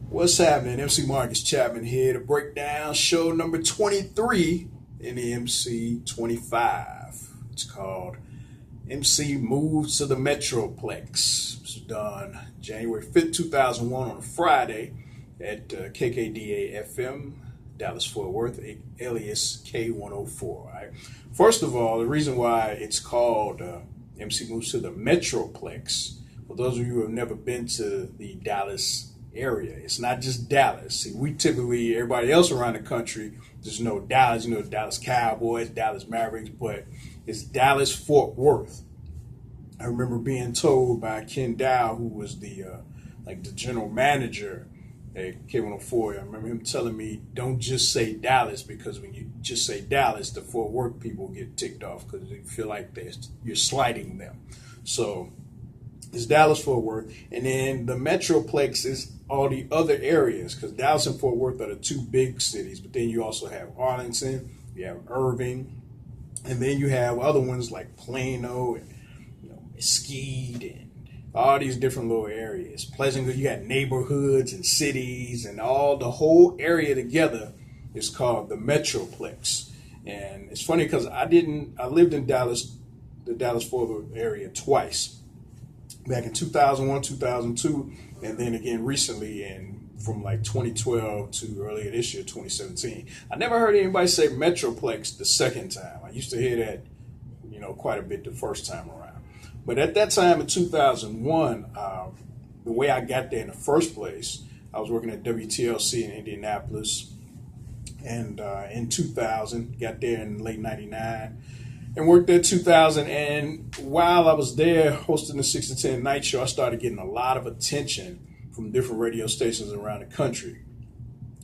What's happening? MC Marcus Chapman here to break down show number 23 in the MC 25. It's called MC Moves to the Metroplex. It was done January 5th, 2001 on a Friday at KKDA FM, Dallas Fort Worth, alias K104. Right? First of all, the reason why it's called MC Moves to the Metroplex, for those of you who have never been to the Dallas area, it's not just Dallas. See, we typically, everybody else around the country just know Dallas, Dallas Cowboys, Dallas Mavericks, but it's Dallas Fort Worth. I remember being told by Ken Dow, who was the general manager at K104. I remember him telling me, don't just say Dallas, because when you just say Dallas, the Fort Worth people get ticked off because they feel like you're slighting them. So it's Dallas Fort Worth, and then the Metroplex is all the other areas, because Dallas and Fort Worth are the two big cities, but then you also have Arlington, you have Irving, and then you have other ones like Plano and Mesquite and all these different little areas. Pleasant, you got neighborhoods and cities, and the whole area together is called the Metroplex. And it's funny because I lived in Dallas, the Dallas-Fort Worth area twice. Back in 2001, 2002, and then again recently from like 2012 to earlier this year, 2017. I never heard anybody say Metroplex the second time. I used to hear that, quite a bit the first time around. But at that time in 2001, the way I got there in the first place, I was working at WTLC in Indianapolis, and in 2000, got there in late 99. And worked there 2000, and while I was there hosting the 6 to 10 night show, I started getting a lot of attention from different radio stations around the country,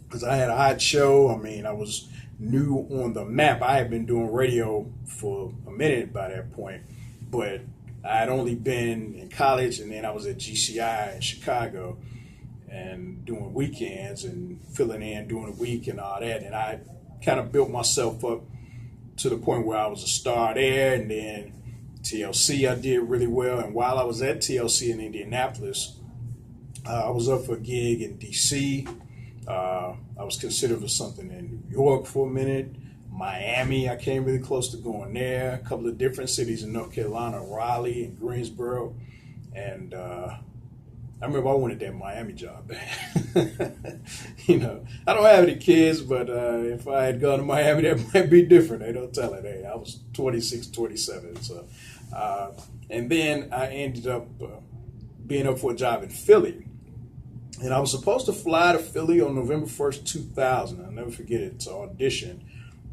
because I had a hot show. I was new on the map. I had been doing radio for a minute by that point, but I had only been in college, and then I was at GCI in Chicago and doing weekends and filling in during the week and all that, and I kind of built myself up to the point where I was a star there. And then TLC, I did really well. And while I was at TLC in Indianapolis, I was up for a gig in DC. I was considered for something in New York for a minute. Miami, I came really close to going there. A couple of different cities in North Carolina, Raleigh and Greensboro. And I remember I wanted that Miami job. I don't have any kids, but if I had gone to Miami, that might be different. They don't tell it. Hey, I was 26, 27. So, and then I ended up being up for a job in Philly. And I was supposed to fly to Philly on November 1st, 2000. I'll never forget it, to audition.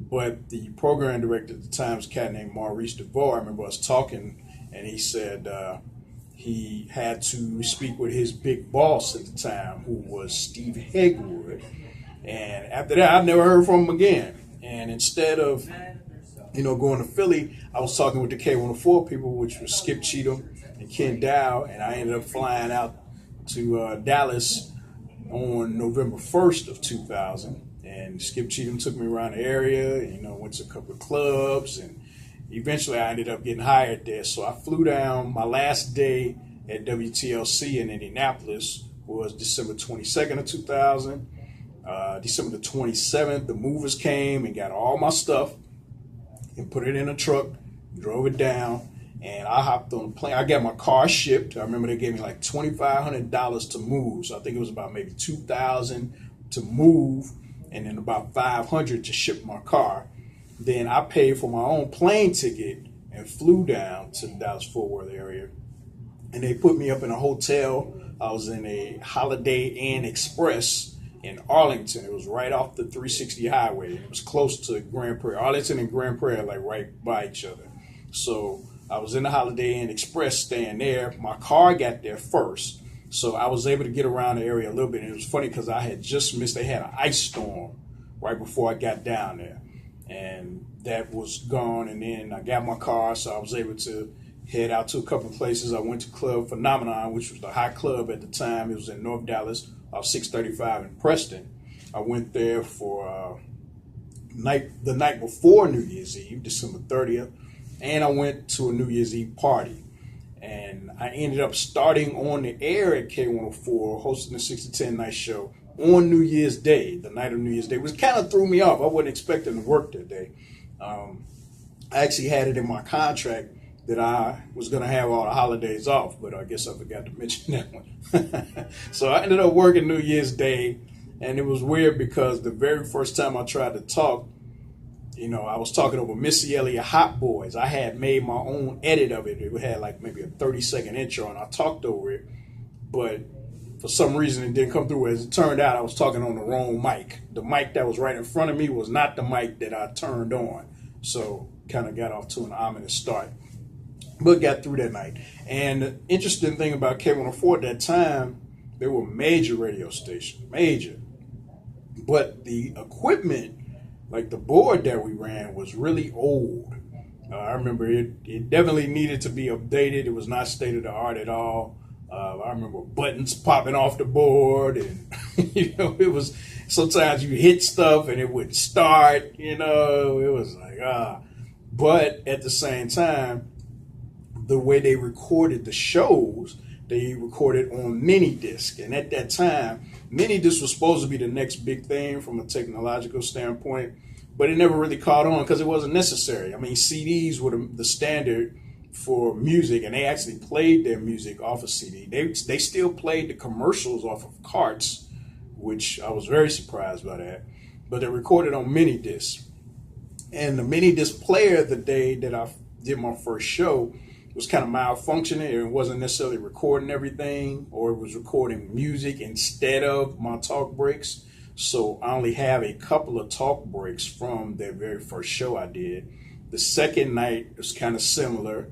But the program director at the time was a cat named Maurice DeVore. I remember us talking, and he said he had to speak with his big boss at the time, who was Steve Hegwood. And after that, I never heard from him again. And instead of, going to Philly, I was talking with the K104 people, which was Skip Cheatham and Ken Dow, and I ended up flying out to Dallas on November 1st of 2000. And Skip Cheatham took me around the area, went to a couple of clubs, and eventually I ended up getting hired there. So I flew down. My last day at WTLC in Indianapolis was December 22nd of 2000. December the 27th, the movers came and got all my stuff and put it in a truck, drove it down, and I hopped on a plane. I got my car shipped. I remember they gave me like $2,500 to move. So I think it was about maybe $2,000 to move, and then about $500 to ship my car. Then I paid for my own plane ticket and flew down to the Dallas-Fort Worth area. And they put me up in a hotel. I was in a Holiday Inn Express in Arlington. It was right off the 360 highway. It was close to Grand Prairie. Arlington and Grand Prairie are like right by each other. So I was in the Holiday Inn Express staying there. My car got there first, so I was able to get around the area a little bit. And it was funny because I had just missed, they had an ice storm right before I got down there. And that was gone, and then I got my car, so I was able to head out to a couple of places. I went to Club Phenomenon, which was the hot club at the time. It was in North Dallas, off 635 in Preston. I went there for the night before New Year's Eve, December 30th, and I went to a New Year's Eve party. And I ended up starting on the air at K104, hosting the 6 to 10 night show on New Year's Day, the night of New Year's Day, which kind of threw me off. I wasn't expecting to work that day. I actually had it in my contract that I was going to have all the holidays off, but I guess I forgot to mention that one. So I ended up working New Year's Day, and it was weird because the very first time I tried to talk, I was talking over Missy Elliott Hot Boys. I had made my own edit of it. It had like maybe a 30-second intro, and I talked over it. But for some reason, it didn't come through. As it turned out, I was talking on the wrong mic. The mic that was right in front of me was not the mic that I turned on. So kind of got off to an ominous start. But got through that night. And the interesting thing about K104 at that time, they were major radio stations, major. But the equipment, like the board that we ran, was really old. I remember it definitely needed to be updated. It was not state of the art at all. I remember buttons popping off the board, and it was sometimes you hit stuff and it would start. It was like But at the same time, the way they recorded the shows, they recorded on mini disc, and at that time, mini disc was supposed to be the next big thing from a technological standpoint, but it never really caught on because it wasn't necessary. I mean, CDs were the standard for music, and they actually played their music off of CD. They still played the commercials off of carts, which I was very surprised by that, but they recorded on mini disc. And the mini disc player, the day that I did my first show, was kind of malfunctioning. It wasn't necessarily recording everything, or it was recording music instead of my talk breaks. So I only have a couple of talk breaks from that very first show I did. The second night was kind of similar.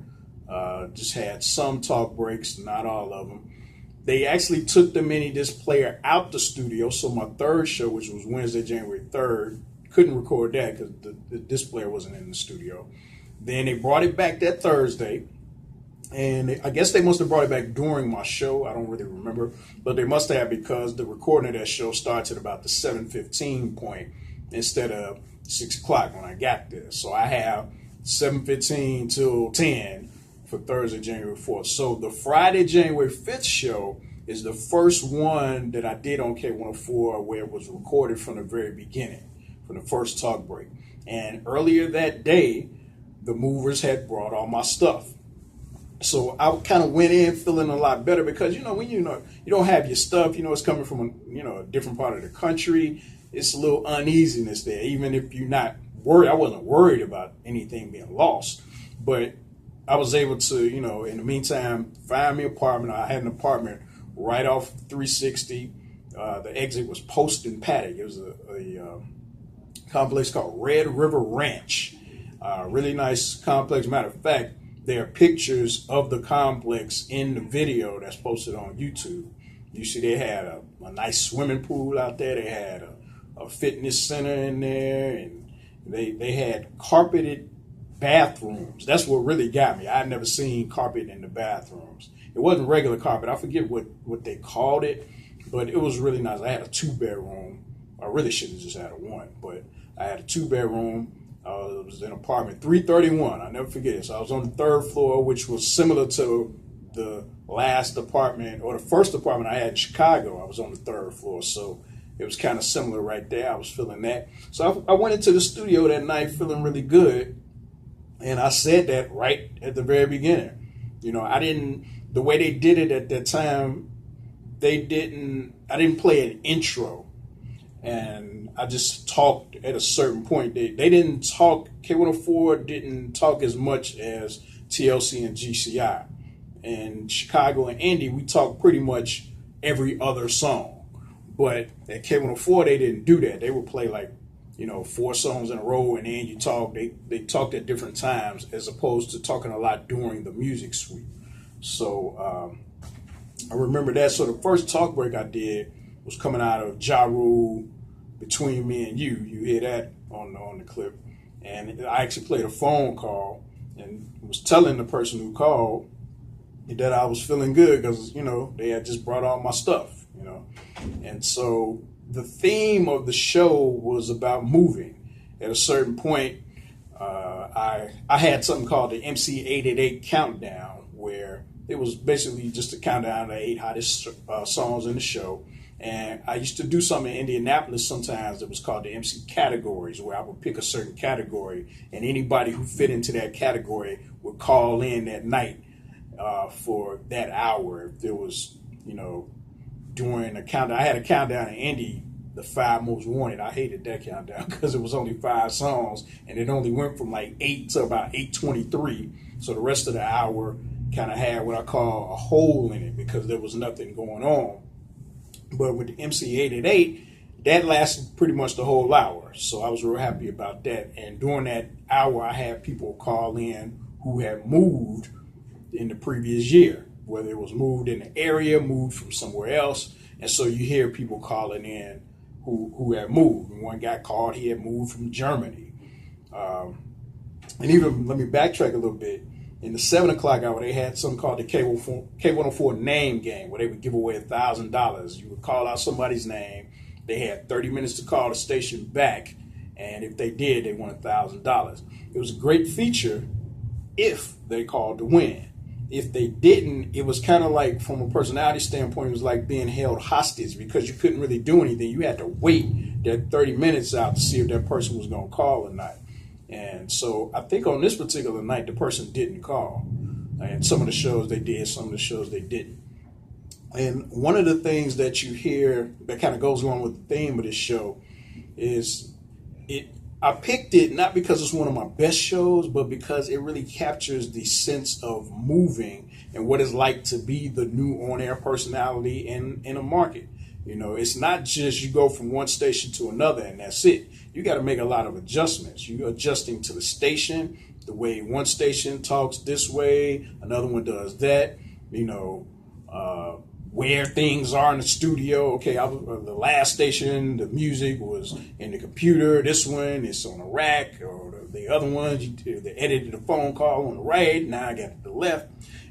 Just had some talk breaks, not all of them. They actually took the mini disc player out the studio. So my third show, which was Wednesday, January 3rd, couldn't record that because the disc player wasn't in the studio. Then they brought it back that Thursday. And I guess they must have brought it back during my show. I don't really remember, but they must have, because the recording of that show starts at about the 7:15 point instead of 6 o'clock when I got there. So I have 7:15 till 10 for Thursday, January 4th. So the Friday, January 5th show is the first one that I did on K104 where it was recorded from the very beginning, from the first talk break. And earlier that day, the movers had brought all my stuff. So I kind of went in feeling a lot better because, when you don't have your stuff, it's coming from a different part of the country. It's a little uneasiness there, even if you're not worried. I wasn't worried about anything being lost, but I was able to, in the meantime, find me an apartment. I had an apartment right off 360. The exit was Post and Paddock. It was a complex called Red River Ranch. Really nice complex. Matter of fact, there are pictures of the complex in the video that's posted on YouTube. You see they had a nice swimming pool out there. They had a fitness center in there, and they had carpeted bathrooms. That's what really got me. I had never seen carpet in the bathrooms. It wasn't regular carpet. I forget what they called it, but it was really nice. I had a 2-bedroom. I really should have just had a 1, but I had a 2-bedroom. It was an apartment 331. I'll never forget it. So I was on the 3rd floor, which was similar to the last apartment, or the first apartment I had in Chicago. I was on the 3rd floor, so it was kind of similar right there. I was feeling that. So I went into the studio that night feeling really good, and I said that right at the very beginning. The way they did it at that time, I didn't play an intro. And I just talked at a certain point. They didn't talk, K104 didn't talk as much as TLC and GCI. And Chicago and Indy, we talked pretty much every other song. But at K104, they didn't do that. They would play 4 songs in a row, and then you talk. They talked at different times as opposed to talking a lot during the music suite. So I remember that. So the first talk break I did was coming out of Ja Rule, Between Me and You. You hear that on the clip. And I actually played a phone call and was telling the person who called that I was feeling good because, they had just brought all my stuff, And so the theme of the show was about moving. At a certain point, I had something called the MC 888 Countdown, where It was basically just a countdown of the 8 hottest songs in the show. And I used to do something in Indianapolis sometimes that was called the MC categories, where I would pick a certain category, and anybody who fit into that category would call in that night for that hour. If there was, during a countdown, I had a countdown in Indy, the 5 most wanted. I hated that countdown because it was only 5 songs, and it only went from like 8 to about 8:23. So the rest of the hour kind of had what I call a hole in it because there was nothing going on. But with the MC 8 at 8, that lasted pretty much the whole hour. So I was real happy about that. And during that hour, I had people call in who had moved in the previous year, whether it was moved in the area, moved from somewhere else. And so you hear people calling in who had moved. And one guy called, he had moved from Germany. And even, let me backtrack a little bit. In the 7 o'clock hour, they had something called the K104 name game, where they would give away $1,000. You would call out somebody's name. They had 30 minutes to call the station back, and if they did, they won $1,000. It was a great feature if they called to win. If they didn't, it was kind of like, from a personality standpoint, it was like being held hostage because you couldn't really do anything. You had to wait that 30 minutes out to see if that person was going to call or not. And so I think on this particular night, the person didn't call. And some of the shows they did, some of the shows they didn't. And one of the things that you hear that kind of goes along with the theme of this show is I picked it not because it's one of my best shows, but because it really captures the sense of moving and what it's like to be the new on-air personality in a market. It's not just you go from one station to another and that's it. You got to make a lot of adjustments. You're adjusting to the station, the way one station talks this way, another one does that, where things are in the studio. Okay, the last station, the music was in the computer. This one, it's on a rack, or the other ones, they edited the phone call on the right. Now I got the left.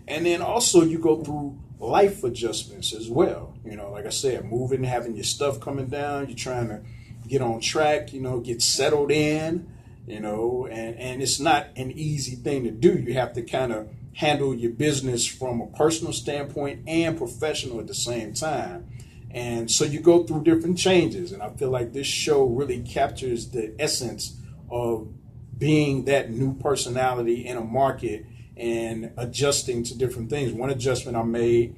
And then also you go through life adjustments as well. Like I said, moving, having your stuff coming down, you're trying to get on track, get settled in, and it's not an easy thing to do. You have to kind of handle your business from a personal standpoint and professional at the same time. And so you go through different changes. And I feel like this show really captures the essence of being that new personality in a market and adjusting to different things. One adjustment I made,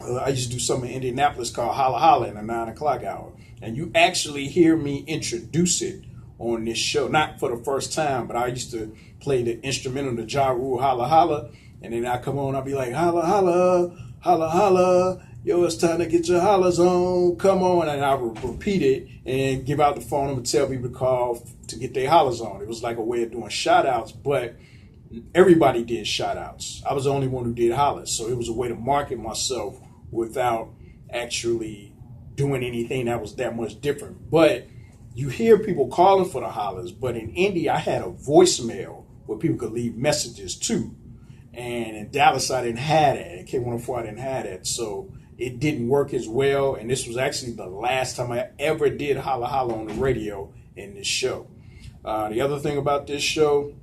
I used to do something in Indianapolis called Holla Holla in the 9 o'clock hour. And you actually hear me introduce it on this show. Not for the first time, but I used to play the instrumental, the Ja Rule Holla Holla. And then I come on, I'll be like, holla, holla, holla, holla. Yo, it's time to get your hollers on. Come on. And I would repeat it and give out the phone number, tell people to call to get their hollers on. It was like a way of doing shout outs, but everybody did shout outs. I was the only one who did hollers. So it was a way to market myself without actually doing anything that was that much different. But you hear people calling for the hollers, but in Indy, I had a voicemail where people could leave messages too. And in Dallas, I didn't have that. In K104, I didn't have that. So it didn't work as well. And this was actually the last time I ever did Holla Holla on the radio in this show. The other thing about this show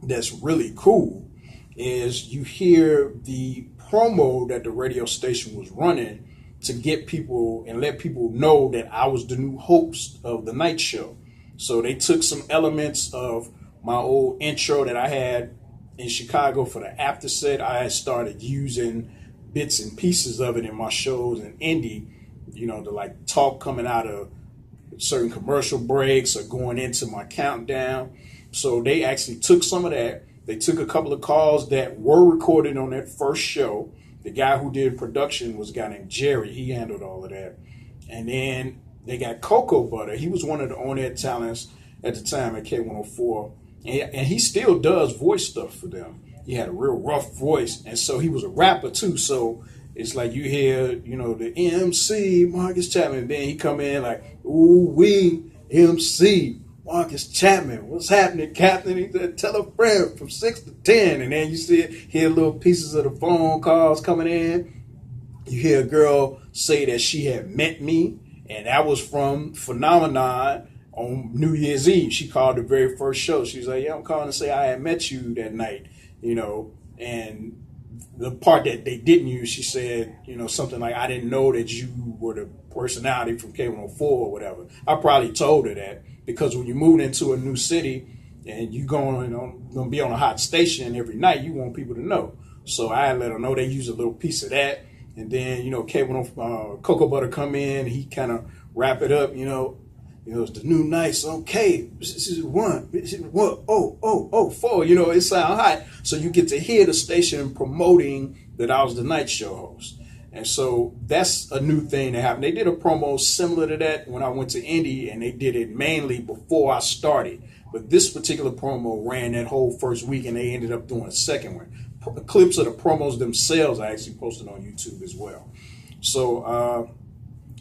that's really cool is you hear the promo that the radio station was running to get people and let people know that I was the new host of the night show. So they took some elements of my old intro that I had in Chicago for the after set. I had started using bits and pieces of it in my shows in Indy, to like talk coming out of certain commercial breaks or going into my countdown. So they actually took some of that. They took a couple of calls that were recorded on that first show. The guy who did production was a guy named Jerry. He handled all of that. And then they got Cocoa Butter. He was one of the on-air talents at the time at K104. And he still does voice stuff for them. He had a real rough voice. And so he was a rapper too. So it's like you hear, the MC, Marcus Chapman. Then he come in like, ooh, we MC, Marcus Chapman. What's happening, Captain? He said, tell a friend from 6 to 10. And then you hear little pieces of the phone calls coming in. You hear a girl say that she had met me. And that was from Phenomenon on New Year's Eve. She called the very first show. She was like, yeah, I'm calling to say I had met you that night, and the part that they didn't use, she said, something like, I didn't know that you were the personality from K104 or whatever. I probably told her that because when you move into a new city and you going to be on a hot station every night, you want people to know. So I let her know they use a little piece of that. And then, K104, Cocoa Butter come in, he kind of wrap it up, it's the new nights. Okay, this is one. Four. It sound hot. So you get to hear the station promoting that I was the night show host. And so that's a new thing that happened. They did a promo similar to that when I went to Indy, and they did it mainly before I started. But this particular promo ran that whole first week, and they ended up doing a second one. Clips of the promos themselves I actually posted on YouTube as well. So,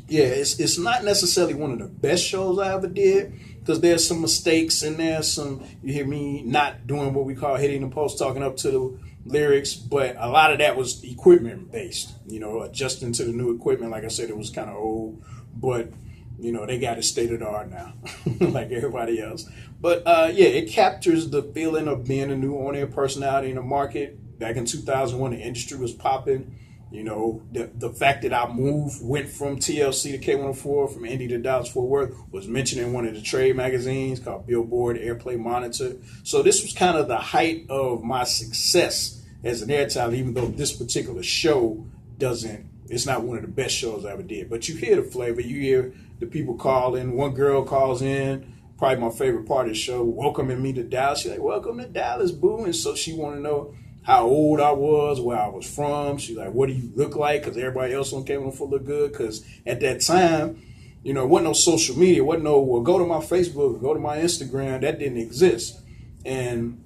yeah, it's not necessarily one of the best shows I ever did because there's some mistakes and there's some, you hear me not doing what we call hitting the post, talking up to the lyrics, but a lot of that was equipment based, adjusting to the new equipment. Like I said, it was kind of old, but they got it state of the art now, like everybody else. But yeah, it captures the feeling of being a new on-air personality in the market. Back in 2001, the industry was popping. The fact that I went from TLC to K104, from Indy to Dallas Fort Worth, was mentioned in one of the trade magazines called Billboard Airplay Monitor. So this was kind of the height of my success as an airtime, even though this particular show it's not one of the best shows I ever did. But you hear the flavor, you hear the people call in. One girl calls in, probably my favorite part of the show, welcoming me to Dallas. She's like, welcome to Dallas, boo. And so she wanted to know how old I was, where I was from. She's like, what do you look like? Because everybody else on K104 look good. Because at that time, it wasn't no social media. Wasn't no, well, go to my Facebook, go to my Instagram. That didn't exist. And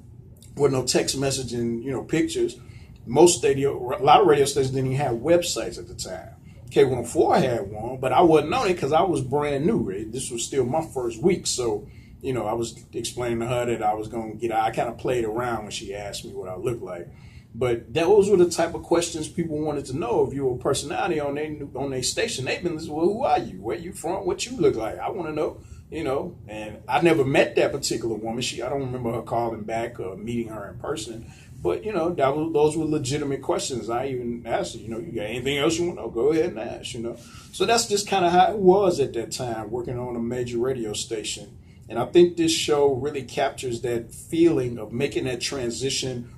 wasn't no text messaging, pictures. A lot of radio stations didn't even have websites at the time. K104 had one, but I wasn't on it because I was brand new. Right? This was still my first week. So, I was explaining to her that I was going to I kind of played around when she asked me what I looked like. But those were the type of questions people wanted to know if you were a personality on their station. They've been listening, well, who are you? Where you from? What you look like? I want to know, And I never met that particular woman. I don't remember her calling back or meeting her in person. But, those were legitimate questions. I even asked her, you got anything else you want to know? Go ahead and ask, So that's just kind of how it was at that time, working on a major radio station. And I think this show really captures that feeling of making that transition